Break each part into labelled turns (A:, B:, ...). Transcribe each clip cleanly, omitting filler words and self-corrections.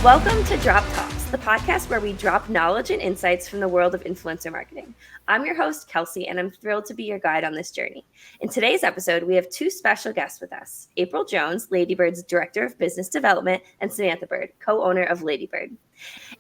A: Welcome to Drop Talks, the podcast where we drop knowledge and insights from the world of influencer marketing. I'm your host, Kelsey, and I'm thrilled to be your guide on this journey. In today's episode, we have two special guests with us, April Jones, Lady Bird's Director of Business Development, and Samantha Burd, co-owner of Lady Burd.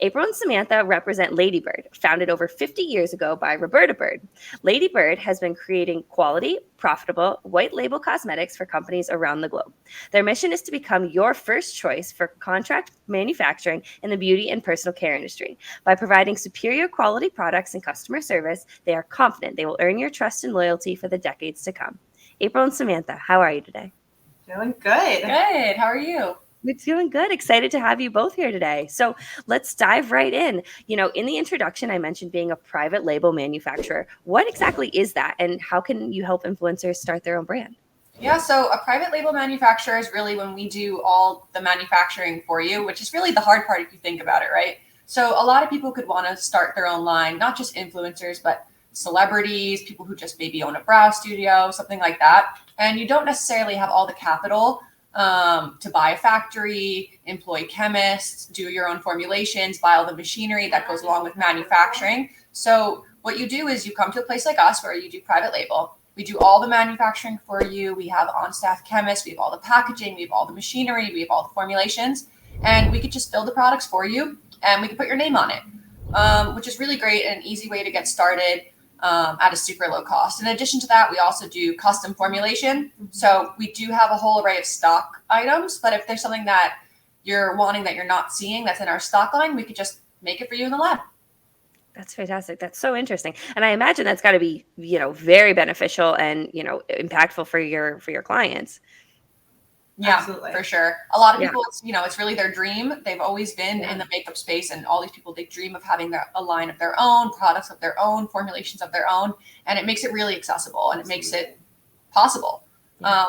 A: April and Samantha represent Lady Burd, founded over 50 years ago by Roberta Burd. Lady Burd has been creating quality, profitable, white label cosmetics for companies around the globe. Their mission is to become your first choice for contract manufacturing in the beauty and personal care industry. By providing superior quality products and customer service, they are confident they will earn your trust and loyalty for the decades to come. April and Samantha, how are you today?
B: Feeling good.
C: Good. How are you?
A: We're doing good. Excited to have you both here today. So let's dive right in. In the introduction, I mentioned being a private label manufacturer. What exactly is that, and how can you help influencers start their own brand?
C: Yeah, so a private label manufacturer is really when we do all the manufacturing for you, which is really the hard part if you think about it, right? So a lot of people could want to start their own line, not just influencers, but celebrities, people who just maybe own a brow studio, something like that. And you don't necessarily have all the capital to buy a factory, employ chemists, do your own formulations, buy all the machinery that goes along with manufacturing. So what you do is you come to a place like us where you do private label. We do all the manufacturing for you. We have on-staff chemists. We have all the packaging. We have all the machinery. We have all the formulations. And we could just build the products for you, and we can put your name on it, which is really great and an easy way to get started at a super low cost. In addition to that, we also do custom formulation. So we do have a whole array of stock items, but if there's something that you're wanting that you're not seeing that's in our stock line, we could just make it for you in the lab.
A: That's fantastic. That's so interesting. And I imagine that's got to be, very beneficial and, impactful for your clients.
C: Yeah, absolutely. For sure. A lot of people, it's really their dream. They've always been in the makeup space, and all these people, they dream of having a line of their own, products of their own, formulations of their own, and it makes it really accessible and it makes it possible.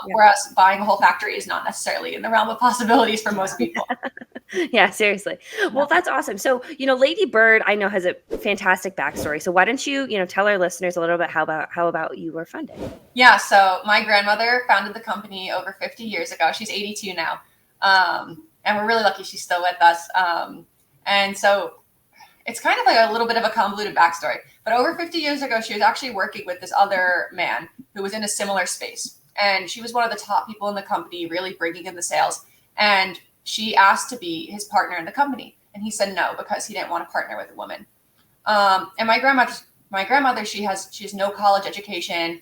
C: Whereas buying a whole factory is not necessarily in the realm of possibilities for most people.
A: Yeah, seriously. Well, that's awesome. So, Lady Burd, I know, has a fantastic backstory. So why don't you, tell our listeners a little bit how about you were funded?
C: Yeah. So my grandmother founded the company over 50 years ago. She's 82 now. And we're really lucky she's still with us. And so it's kind of like a little bit of a convoluted backstory, but over 50 years ago, she was actually working with this other man who was in a similar space. And she was one of the top people in the company, really bringing in the sales. And she asked to be his partner in the company. And he said no, because he didn't want to partner with a woman. And my grandmother, she has no college education.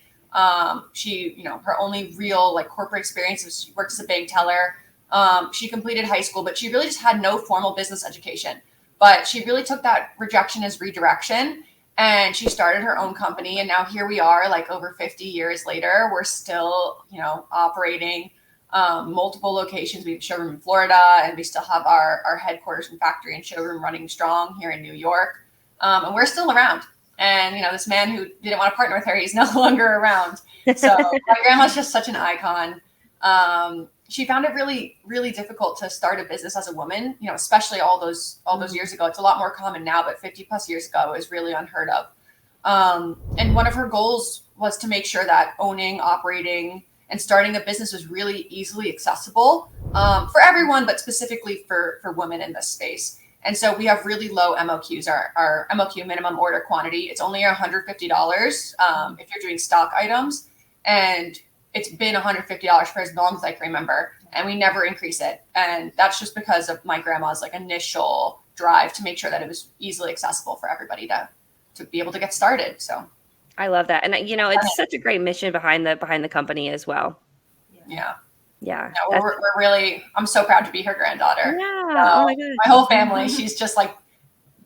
C: She, her only real corporate experience is she works as a bank teller. She completed high school, but she really just had no formal business education. But she really took that rejection as redirection. And she started her own company. And now here we are, over 50 years later, we're still, operating multiple locations. We have a showroom in Florida, and we still have our headquarters and factory and showroom running strong here in New York. And we're still around. And, this man who didn't want to partner with her, he's no longer around. So my grandma's just such an icon. She found it really, really difficult to start a business as a woman, especially all those years ago. It's a lot more common now, but 50 plus years ago is really unheard of. And one of her goals was to make sure that owning, operating, and starting a business was really easily accessible for everyone, but specifically for women in this space. And so we have really low MOQs, our MOQ minimum order quantity. It's only $150 if you're doing stock items. And it's been $150 for as long as I can remember, and we never increase it. And that's just because of my grandma's initial drive to make sure that it was easily accessible for everybody to be able to get started. So
A: I love that. And it's such a great mission behind the company as well.
C: Yeah.
A: Yeah.
C: No, we're really, I'm so proud to be her granddaughter.
A: Yeah. Oh my gosh.
C: My whole family, she's just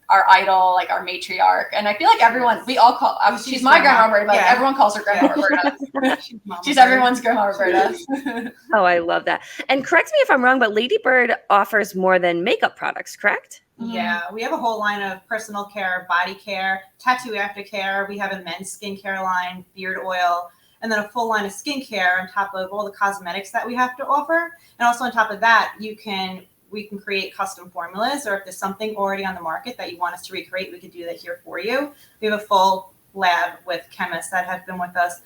C: our idol, our matriarch. And I feel like everyone, we all call, she's my grandma Roberta, but everyone calls her Grandma Roberta. She's everyone's Grandma Roberta.
A: Oh, I love that. And correct me if I'm wrong, but Lady Burd offers more than makeup products, correct?
B: Yeah, we have a whole line of personal care, body care, tattoo aftercare. We have a men's skincare line, beard oil, and then a full line of skincare on top of all the cosmetics that we have to offer. And also on top of that, we can create custom formulas, or if there's something already on the market that you want us to recreate, we can do that here for you. We have a full lab with chemists that have been with us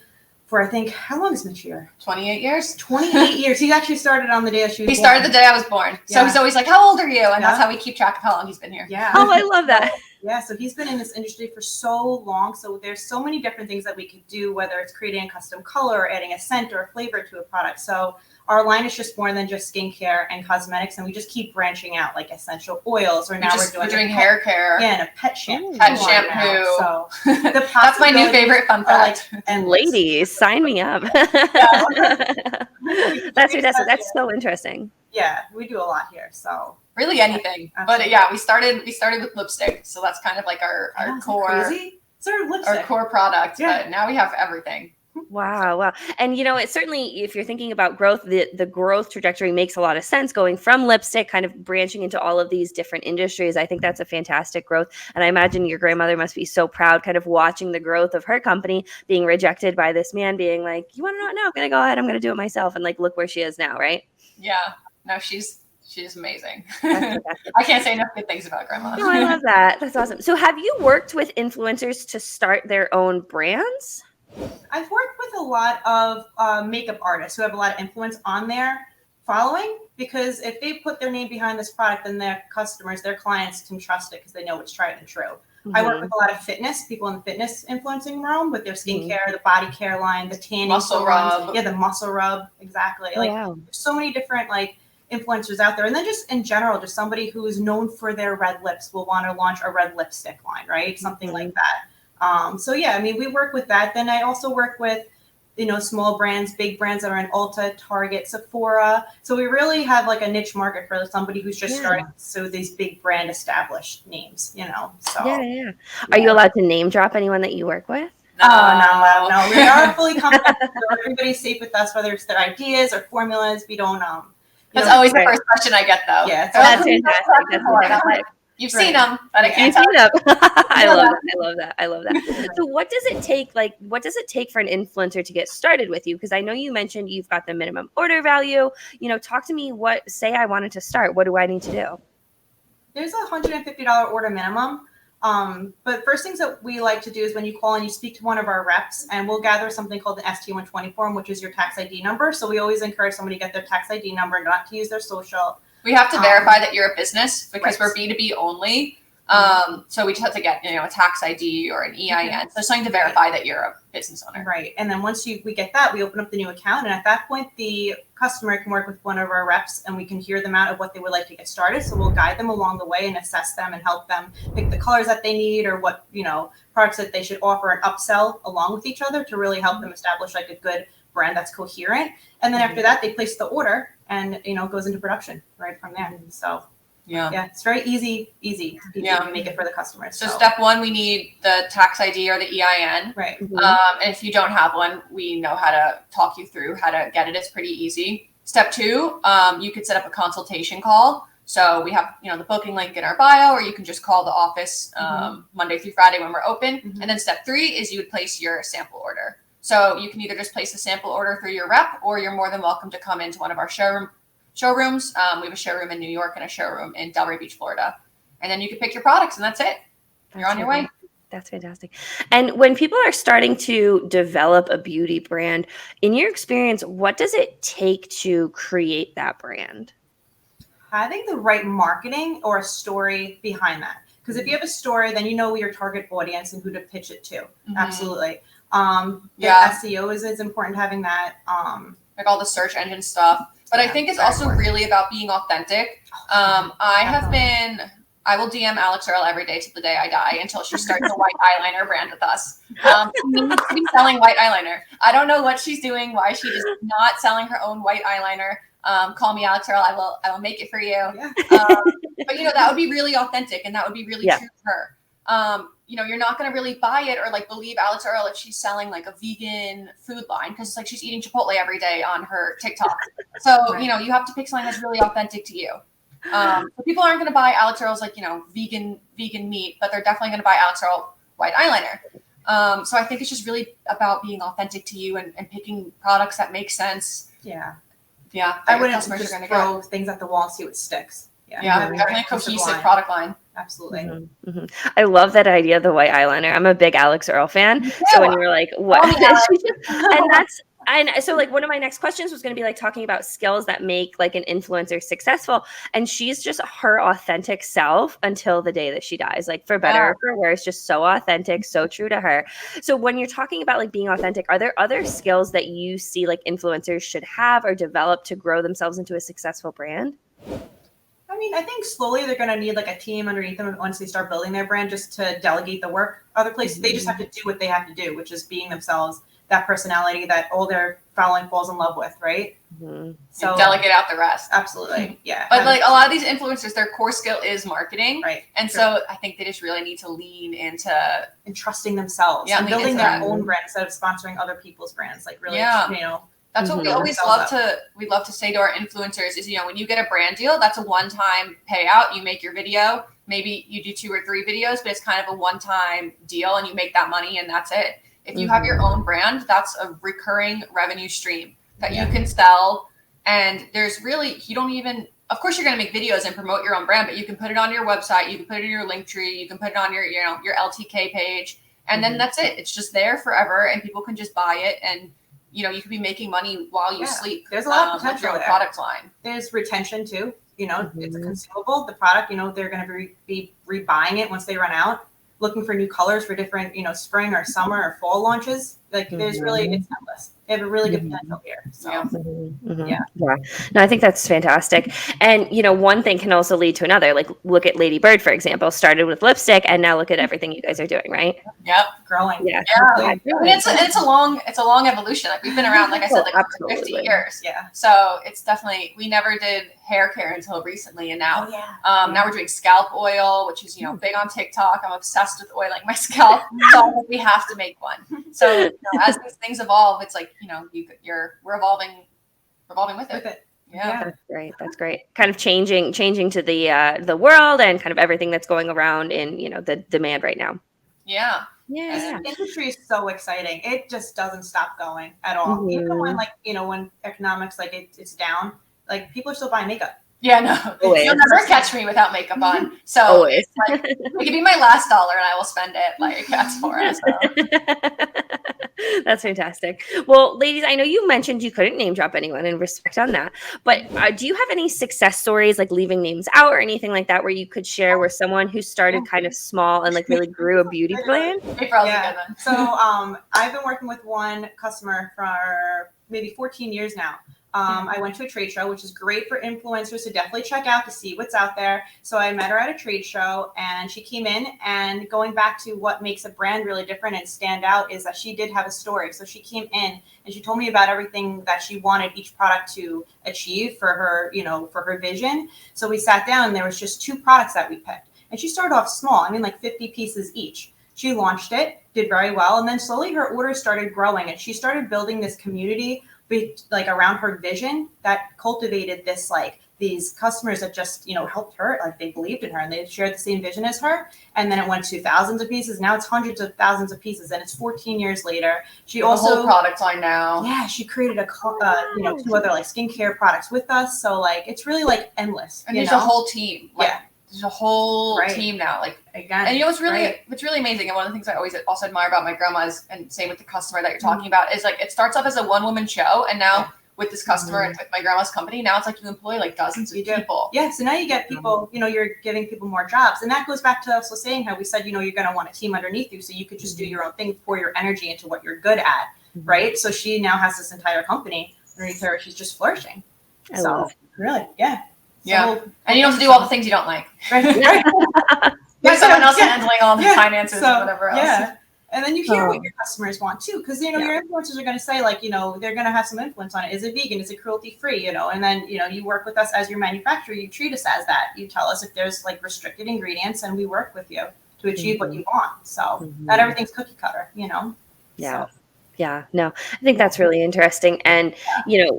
B: for, I think, how long is Mitch here?
C: 28 years.
B: 28 years. He actually started on the day that she was
C: He
B: born.
C: started the day I was born. So he's always like, how old are you? And that's
B: Yeah.
C: how we keep track of how long he's been here.
B: Yeah.
A: Oh, I love that.
B: Yeah, so he's been in this industry for so long. So there's so many different things that we could do, whether it's creating a custom color or adding a scent or a flavor to a product. So our line is just more than just skincare and cosmetics, and we just keep branching out, like essential oils, or now we're doing
C: hair care.
B: Yeah, and a pet shampoo.
C: Pet shampoo.
B: So
C: that's my new favorite fun fact.
B: And
A: ladies, sign me up. That's fantastic. That's so interesting.
B: Yeah, we do a lot here. So
C: really anything. But yeah, we started with lipstick. So that's kind of like our core
B: crazy? Sort of lipstick.
C: Our core product. Yeah. But now we have everything.
A: Wow. And it's certainly, if you're thinking about growth, the growth trajectory makes a lot of sense, going from lipstick, kind of branching into all of these different industries. I think that's a fantastic growth. And I imagine your grandmother must be so proud, kind of watching the growth of her company being rejected by this man being like, you want to know what? No, I'm going to go ahead. I'm going to do it myself. And like, look where she is now. Right.
C: Yeah. No, she's amazing. I can't say enough good things about grandma.
A: No, I love that. That's awesome. So have you worked with influencers to start their own brands?
B: I've worked with a lot of makeup artists who have a lot of influence on their following, because if they put their name behind this product, then their customers, their clients can trust it because they know it's tried and true. Mm-hmm. I work with a lot of people in the fitness influencing realm with their skincare, the body care line, the tanning
C: muscle rub.
B: Yeah, the muscle rub. Exactly.
A: Oh, wow.
B: There's so many different influencers out there. And then just in general, just somebody who is known for their red lips will want to launch a red lipstick line, right? Something like that. So yeah, I mean, we work with that. Then I also work with, small brands, big brands that are in Ulta, Target, Sephora. So we really have like a niche market for somebody who's just starting. So these big brand established names, so.
A: Yeah. Are you allowed to name drop anyone that you work with?
B: No. We are fully confidential. Everybody's safe with us, whether it's their ideas or formulas. We don't,
C: That's always the first question I get though.
B: Yeah.
A: That's fantastic.
C: You've seen them, but I can't tell.
A: I love that. So what does it take? What does it take for an influencer to get started with you? Because I know you mentioned you've got the minimum order value. Talk to me. Say I wanted to start. What do I need to do?
B: There's a $150 order minimum. But first things that we like to do is when you call and you speak to one of our reps, and we'll gather something called the ST120 form, which is your tax ID number. So we always encourage somebody to get their tax ID number, not to use their social.
C: We have to verify that you're a business because we're B2B only. So we just have to get, a tax ID or an EIN. So something to verify that you're a business owner.
B: Right. And then once we get that, we open up the new account. And at that point, the customer can work with one of our reps and we can hear them out of what they would like to get started. So we'll guide them along the way and assess them and help them pick the colors that they need or what, products that they should offer and upsell along with each other to really help them establish like a good brand that's coherent. And then after that, they place the order and, it goes into production right from there. So yeah, it's very easy to make it for the customers.
C: So step one, we need the tax ID or the EIN.
B: Right.
C: And if you don't have one, we know how to talk you through how to get it. It's pretty easy. Step two, you could set up a consultation call. So we have, the booking link in our bio, or you can just call the office Monday through Friday when we're open. And then step three is you would place your sample order. So you can either just place a sample order through your rep, or you're more than welcome to come into one of our showrooms. We have a showroom in New York and a showroom in Delray Beach, Florida. And then you can pick your products and that's it. You're on your way.
A: That's fantastic. And when people are starting to develop a beauty brand, in your experience, what does it take to create that brand?
B: Having the right marketing or a story behind that. Because if you have a story, then you know your target audience and who to pitch it to. Absolutely. SEO is important, having that.
C: Like all the search engine stuff. But I think it's also really about being authentic. I will DM Alex Earl every day till the day I die until she starts a white eyeliner brand with us. She needs to be selling white eyeliner. I don't know what she's doing, why she is not selling her own white eyeliner. Call me Alex Earl. I will make it for you.
B: Yeah.
C: But that would be really authentic and that would be really true to her. You're not going to really buy it or believe Alex Earl if she's selling a vegan food line because it's she's eating Chipotle every day on her TikTok. So, you have to pick something that's really authentic to you. So people aren't going to buy Alex Earl's vegan meat, but they're definitely going to buy Alex Earl white eyeliner. So I think it's just really about being authentic to you and picking products that make sense.
B: Yeah.
C: Yeah.
B: I wouldn't just throw things at the wall and see what sticks.
C: Yeah, definitely a cohesive product line.
B: Absolutely.
A: Mm-hmm. Mm-hmm. I love that idea of the white eyeliner. I'm a big Alex Earl fan. So when you were like, what? And so like one of my next questions was going to be like talking about skills that make like an influencer successful. And she's just her authentic self until the day that she dies, like for better or for worse, just so authentic, so true to her. So when you're talking about like being authentic, are there other skills that you see like influencers should have or develop to grow themselves into a successful brand?
B: I mean, I think slowly they're going to need like a team underneath them once they start building their brand, just to delegate the work other places. They just have to do what they have to do, which is being themselves, that personality that all their following falls in love with, right?
C: So delegate out the rest.
B: Absolutely. Yeah.
C: But like a lot of these influencers, their core skill is marketing.
B: Right.
C: And so I think they just really need to lean into
B: and trusting themselves and building their own brand instead of sponsoring other people's brands. Like really,
C: that's what we always love to say to our influencers is, when you get a brand deal, that's a one-time payout. You make your video, maybe you do 2 or 3 videos, but it's kind of a one-time deal and you make that money and that's it. If you have your own brand, that's a recurring revenue stream that you can sell. And there's really, of course you're going to make videos and promote your own brand, but you can put it on your website, you can put it in your link tree, you can put it on your LTK page, and then that's it. It's just there forever and people can just buy it. And you could be making money while you sleep.
B: There's a lot of potential
C: with your product line.
B: There's retention too. It's a consumable. The product, they're going to be rebuying it once they run out, looking for new colors for different, spring or summer or fall launches. Like there's really, it's endless. They have a really good potential here. So
A: yeah. No, I think that's fantastic. And one thing can also lead to another. Like look at Lady Burd, for example, started with lipstick and now look at everything you guys are doing, right?
C: Yep.
B: Growing.
C: Yeah. I mean, it's a long evolution. Like we've been around, like I said, for 50 years.
B: Yeah.
C: So it's definitely, we never did hair care until recently. And now, now we're doing scalp oil, which is, big on TikTok. I'm obsessed with oiling my scalp. So we have to make one. So as these things evolve, it's like, we're evolving with it. Yeah.
A: That's great. Kind of changing to the world and kind of everything that's going around in, the demand right now.
C: Yeah.
B: The industry is so exciting. It just doesn't stop going at all. Even when when economics, it's down, people are still buying makeup.
C: Yeah, no. You'll never catch me without makeup on. So it's like, it could be my last dollar and I will spend it that's for us. So.
A: That's fantastic. Well, ladies, I know you mentioned you couldn't name drop anyone, and respect on that. But do you have any success stories, like leaving names out or anything like that, where you could share where someone who started kind of small and really grew a beauty brand?
B: So I've been working with one customer for maybe 14 years now. I went to a trade show, which is great for influencers to definitely check out to see what's out there. So I met her at a trade show and she came in, and going back to what makes a brand really different and stand out is that she did have a story. So she came in and she told me about everything that she wanted each product to achieve for her, for her vision. So we sat down and there was just 2 products that we picked, and she started off small. 50 pieces each. She launched it, did very well. And then slowly her orders started growing and she started building this community around her vision that cultivated this, these customers that just, helped her, they believed in her and they shared the same vision as her. And then it went to thousands of pieces. Now it's hundreds of thousands of pieces, and it's 14 years later. She also
C: whole product line now.
B: Yeah. She created 2 other skincare products with us. So it's really endless.
C: And there's a whole team. There's a whole team now. And what's really amazing, and one of the things I always also admire about my grandma is, and same with the customer that you're talking about, is it starts off as a one-woman show, and now with this customer and with my grandma's company, now it's you employ dozens of people.
B: Yeah, so now you get people, you're giving people more jobs. And that goes back to us saying how we said, you're going to want a team underneath you so you could just do your own thing, pour your energy into what you're good at, right? So she now has this entire company underneath her. She's just flourishing. Really, yeah.
C: Yeah, and you don't have to do all the things you don't like. Right. Someone else handling all the finances and whatever else.
B: Yeah, and then you hear what your customers want too, because your influencers are going to say they're going to have some influence on it. Is it vegan? Is it cruelty free? And then you work with us as your manufacturer. You treat us as that. You tell us if there's restricted ingredients, and we work with you to achieve what you want. So not everything's cookie cutter. Yeah.
A: So. Yeah, no, I think that's really interesting. And,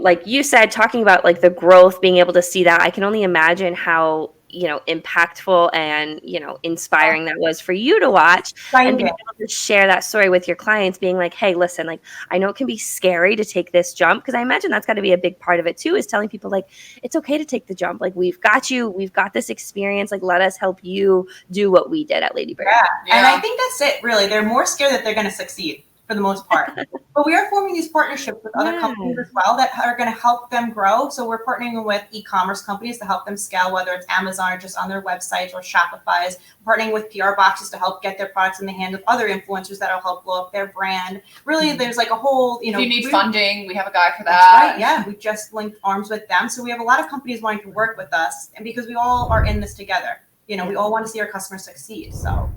A: like you said, talking about the growth, being able to see that, I can only imagine how impactful and, inspiring that was for you to watch and being able to share that story with your clients, being like, hey, listen, like, I know it can be scary to take this jump, because I imagine that's got to be a big part of it too, is telling people like, it's okay to take the jump. Like, we've got you, we've got this experience. Like, let us help you do what we did at Lady Burd.
B: Yeah. And I think that's it, really. They're more scared that they're going to succeed for the most part. But we are forming these partnerships with other companies as well that are going to help them grow. So we're partnering with e-commerce companies to help them scale, whether it's Amazon or just on their websites or Shopify's, partnering with PR boxes to help get their products in the hands of other influencers that'll help blow up their brand. Really, there's like a whole,
C: if you need funding, we have a guy for that.
B: That's right. Yeah, we just linked arms with them. So we have a lot of companies wanting to work with us, and because we all are in this together, we all want to see our customers succeed. So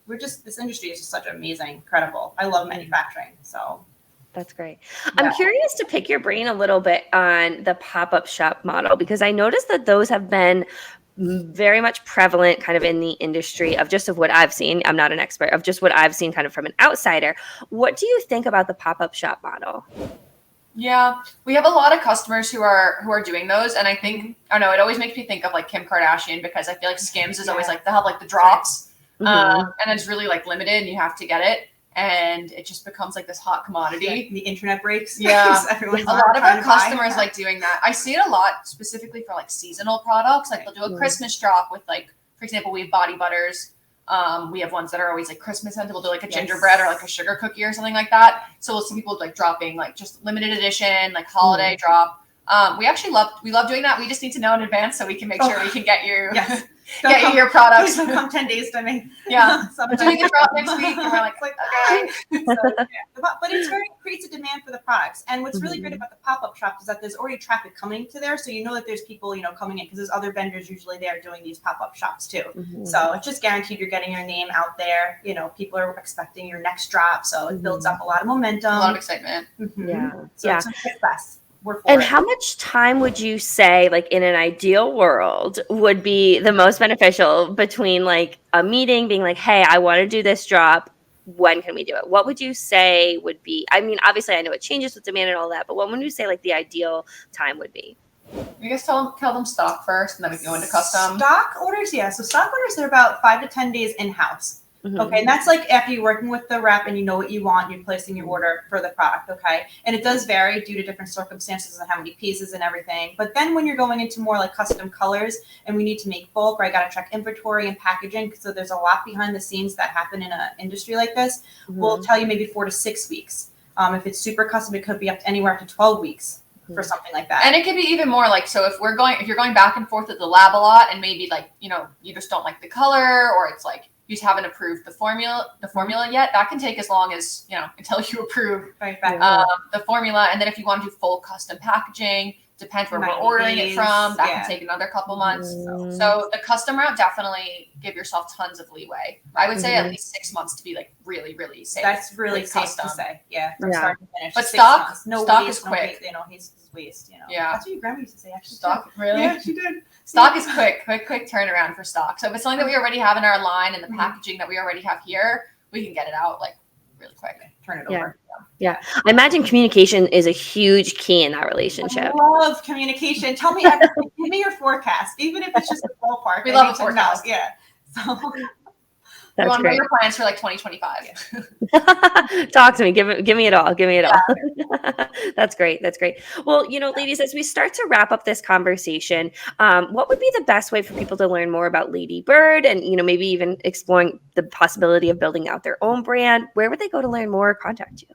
B: this industry is just such amazing, incredible. I love manufacturing. So
A: that's great. I'm curious to pick your brain a little bit on the pop-up shop model, because I noticed that those have been very much prevalent kind of in the industry of what I've seen. I'm not an expert, of just what I've seen kind of from an outsider. What do you think about the pop-up shop model?
C: Yeah, we have a lot of customers who are doing those, and I think, I don't know, it always makes me think of like Kim Kardashian, because I feel like Skims is always like, they have like the drops. And it's really like limited and you have to get it, and it just becomes like this hot commodity.
B: Yeah, the internet breaks.
C: Yeah. A lot of our customers like doing that. I see it a lot specifically for like seasonal products. Like they'll do a Christmas drop with, like, for example, we have body butters. We have ones that are always like Christmas scented. We'll do like a gingerbread or like a sugar cookie or something like that. So we'll see people like dropping like just limited edition, like holiday drop. We love doing that. We just need to know in advance so we can make sure we can get you get you your products.
B: Don't come 10 days to me.
C: Yeah. We're doing a drop next week, and we're like okay.
B: But it creates a demand for the products. And what's really great about the pop-up shop is that there's already traffic coming to there. So that there's people, coming in, because there's other vendors usually there doing these pop-up shops too. So it's just guaranteed you're getting your name out there. People are expecting your next drop. So it builds up a lot of momentum.
C: A lot of excitement.
A: Yeah.
B: So it's a success.
A: And how much time would you say, like in an ideal world, would be the most beneficial between like a meeting being like, hey, I want to do this drop. When can we do it? What would you say would be, I mean, obviously I know it changes with demand and all that, but what would you say like the ideal time would be?
C: You guys tell them stock first, and then we can go into custom.
B: Stock orders, yeah. So stock orders are about 5 to 10 days in-house. Okay, and that's like after you're working with the rep and you know what you want, you're placing your order for the product, okay? And it does vary due to different circumstances and how many pieces and everything. But then when you're going into more like custom colors and we need to make bulk, or I got to check inventory and packaging, so there's a lot behind the scenes that happen in an industry like this, we'll tell you maybe 4 to 6 weeks. If it's super custom, it could be up to anywhere up to 12 weeks. For something like that.
C: And it could be even more like, so if you're going back and forth at the lab a lot, and maybe like, you just don't like the color, or it's like you just haven't approved the formula yet, that can take as long as, until you approve the formula. And then if you want to do full custom packaging, depends where we're ordering it from, that can take another couple months. So the custom route, definitely give yourself tons of leeway. I would say at least 6 months to be like really, really safe.
B: That's really safe to say. Yeah. From start to finish.
C: But stock
B: waste,
C: is quick.
B: He's waste,
C: Yeah.
B: That's what your grandma used to say, actually.
C: Stock, really?
B: Yeah, she did.
C: Stock is quick turnaround for stock. So if it's something that we already have in our line and the packaging that we already have here, we can get it out like really quick.
B: Turn it over.
A: Yeah. I imagine communication is a huge key in that relationship.
B: I love communication. Tell me everything. Give me your forecast, even if it's just a ballpark.
C: We love a forecast.
B: Yeah. So
C: we want to know your plans for like 2025.
A: Talk to me. Give me it all. Give me it all. That's great. That's great. Well, ladies, as we start to wrap up this conversation, what would be the best way for people to learn more about Lady Burd, and, maybe even exploring the possibility of building out their own brand? Where would they go to learn more or contact you?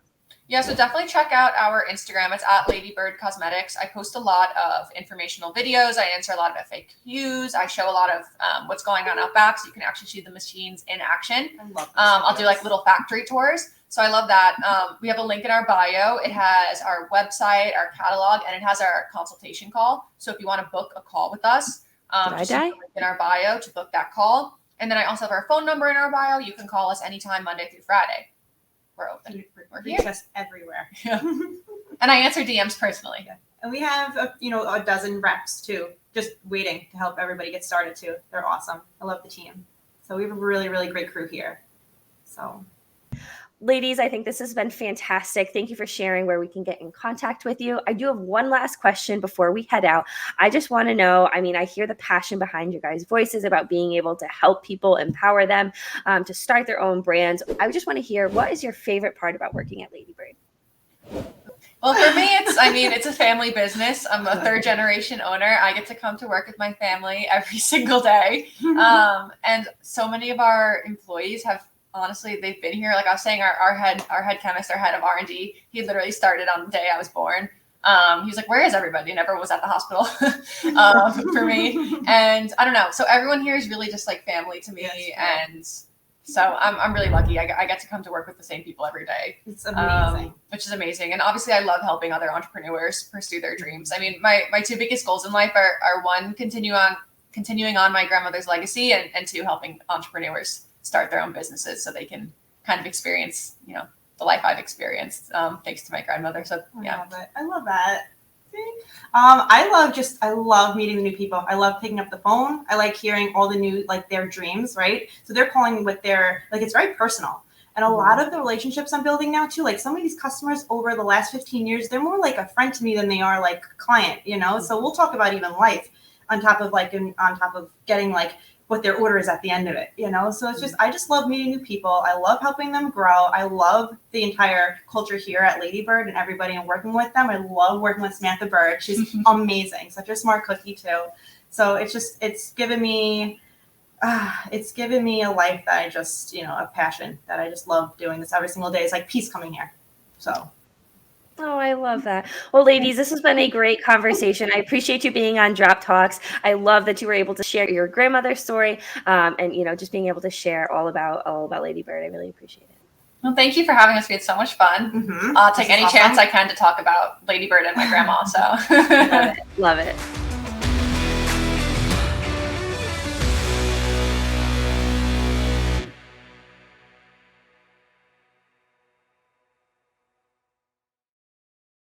C: Yeah, so definitely check out our Instagram. It's at Lady Burd Cosmetics. I post a lot of informational videos. I answer a lot of FAQs. I show a lot of what's going on out back, so you can actually see the machines in action.
B: I love
C: I'll do like little factory tours. So I love that. We have a link in our bio. It has our website, our catalog, and it has our consultation call. So if you want to book a call with us, just use the link in our bio to book that call. And then I also have our phone number in our bio. You can call us anytime, Monday through Friday. We're open. We're here.
B: Just everywhere.
C: Yeah. And I answer DMs personally.
B: Yeah. And we have a dozen reps too, just waiting to help everybody get started too. They're awesome. I love the team. So we have a really, really great crew here. So
A: ladies, I think this has been fantastic. Thank you for sharing where we can get in contact with you. I do have one last question before we head out. I just want to know, I mean, I hear the passion behind your guys' voices about being able to help people, empower them to start their own brands. I just want to hear, what is your favorite part about working at Lady Burd?
C: Well, for me, it's a family business. I'm a third generation owner. I get to come to work with my family every single day. And so many of our employees have, honestly, they've been here. Like I was saying, our head chemist, our head of R&D, he literally started on the day I was born. He was like, where is everybody? And everyone was at the hospital for me. And I don't know. So everyone here is really just like family to me. And so I'm really lucky. I get to come to work with the same people every day.
B: It's amazing.
C: Which is amazing. And obviously I love helping other entrepreneurs pursue their dreams. I mean, my two biggest goals in life are one, continuing on my grandmother's legacy, and two, helping entrepreneurs start their own businesses so they can kind of experience, the life I've experienced, thanks to my grandmother. So yeah.
B: I love that. I love meeting the new people. I love picking up the phone. I like hearing all the new, like their dreams, right? So they're calling with their, like, it's very personal. And a lot of the relationships I'm building now too, like some of these customers over the last 15 years, they're more like a friend to me than they are like a client, So we'll talk about even life on top of getting like what their order is at the end of it, So it's I just love meeting new people. I love helping them grow. I love the entire culture here at Lady Burd and everybody and working with them. I love working with Samantha Burd. She's amazing, such a smart cookie too. So it's given me a life that I just, a passion that I just love doing this every single day. It's like peace coming here. So.
A: Oh, I love that. Well, ladies, this has been a great conversation. I appreciate you being on Drop Talks. I love that you were able to share your grandmother's story, and just being able to share all about Lady Burd. I really appreciate it.
C: Well, thank you for having us. We had so much fun.
B: Mm-hmm.
C: I'll take any chance I can to talk about Lady Burd and my grandma. So
A: Love it.